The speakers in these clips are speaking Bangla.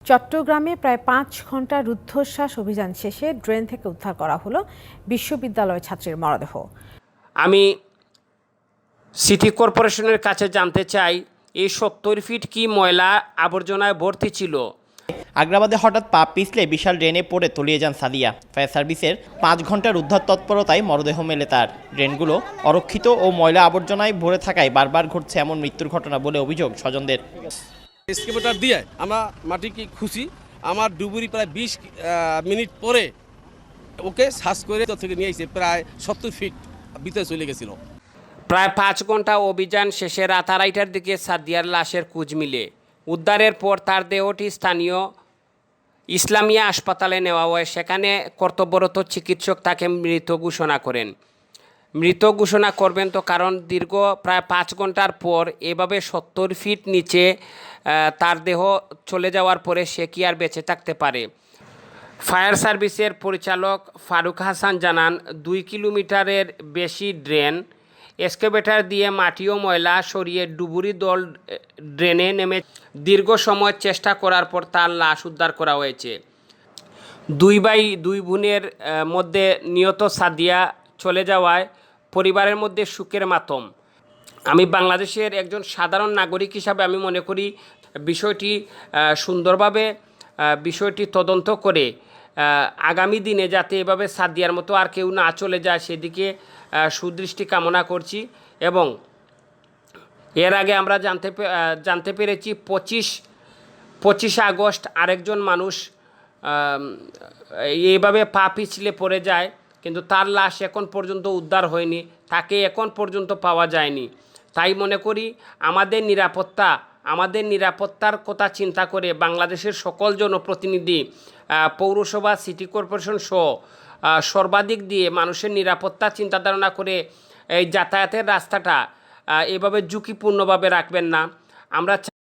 চট্টগ্রামে প্রায় ৫ ঘন্টা রুদ্ধশ্বাস অভিযান শেষে ড্রেন থেকে উদ্ধার করা হলো বিশ্ববিদ্যালয় ছাত্রীর মরদেহ। আমি সিটি কর্পোরেশনের কাছে জানতে চাই, এই ৭০ ফিট কি ময়লা আবর্জনায় ভর্তি ছিল? আগ্রাবাদে হঠাৎ পা পিছলে বিশাল ড্রেনে পড়ে তলিয়ে যান সাদিয়া। ফায়ার সার্ভিসের ৫ ঘন্টার উদ্ধার তৎপরতায় মরদেহ মেলে তার। ড্রেনগুলো অরক্ষিত ও ময়লা আবর্জনায় ভরে থাকায় বারবার ঘটছে এমন মৃত্যুর ঘটনা বলে অভিযোগ স্বজনদের। এক্সকেভেটর দিয়ে আমরা মাটি কি খুশি, আমার ডুবুরি প্রায় ২০ মিনিট পরে ওকে শ্বাস করে থেকে নিয়ে এসে প্রায় ৭০ ফিট ভিতরে চলে গেছিল। প্রায় ৫ ঘন্টা অভিযান শেষে রাত ২:৩০টার দিকে সাদিয়ার লাশের খোঁজ মিলে। উদ্ধারের পর তার দেহটি স্থানীয় ইসলামিয়া হাসপাতালে নেওয়া হয়। সেখানে কর্তব্যরত চিকিৎসক তাকে মৃত ঘোষণা করেন। মৃত ঘোষণা করবেন তো কারণ দীর্ঘ প্রায় ৫ ঘন্টার পর এভাবে ৭০ ফিট নিচে তার দেহ চলে যাওয়ার পরে সে কি আর বেঁচে থাকতে পারে? ফায়ার সার্ভিসের পরিচালক ফারুক হাসান জানান, ২ কিলোমিটারের বেশি ড্রেন, এক্সকেভেটর দিয়ে মাটি ও ময়লা সরিয়ে ডুবুরি দল ড্রেনে নেমে দীর্ঘ সময় চেষ্টা করার পর তার লাশ উদ্ধার করা হয়েছে। ২ ভাই ২ বোনের মধ্যে নিহত সাদিয়া চলে যাওয়ায় পরিবারের মধ্যে শোকের মাতম। আমি বাংলাদেশের একজন সাধারণ নাগরিক হিসাবে আমি মনে করি বিষয়টি সুন্দরভাবে বিষয়টি তদন্ত করে আগামী দিনে যাতে এভাবে সাদিয়ার মতো আর কেউ না চলে যায় সেদিকে সুদৃষ্টি কামনা করছি। এবং এর আগে আমরা জানতে পেরেছি ২৫ আগস্ট আরেকজন মানুষ এইভাবে পা পিছলে পড়ে যায়, কিন্তু তার লাশ এখন পর্যন্ত উদ্ধার হয়নি, তাকে এখন পর্যন্ত পাওয়া যায়নি। তাই মনে করি আমাদের নিরাপত্তার কথা চিন্তা করে বাংলাদেশের সকল জনপ্রতিনিধি, পৌরসভা, সিটি কর্পোরেশন সহ সর্বাধিক দিয়ে মানুষের নিরাপত্তা চিন্তা ধারণা করে এই যাতায়াতের রাস্তাটা এভাবে ঝুঁকিপূর্ণভাবে রাখবেন না।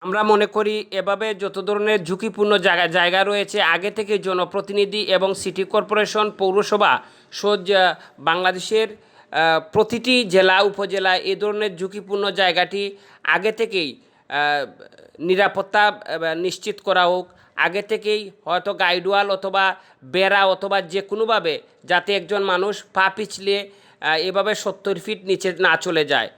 আমরা মনে করি এভাবে যত ধরনের ঝুঁকিপূর্ণ জায়গা রয়েছে আগে থেকে জনপ্রতিনিধি এবং সিটি কর্পোরেশন, পৌরসভা বাংলাদেশের প্রতিটি জেলা উপজেলা এই ধরনের ঝুঁকিপূর্ণ জায়গাটি আগে থেকেই নিরাপত্তা নিশ্চিত করা হোক। আগে থেকেই হয়তো গাইডওয়াল অথবা বেড়া অথবা যে কোনোভাবে যাতে একজন মানুষ পা পিছলে এভাবে ৭০ ফিট নিচে না চলে যায়।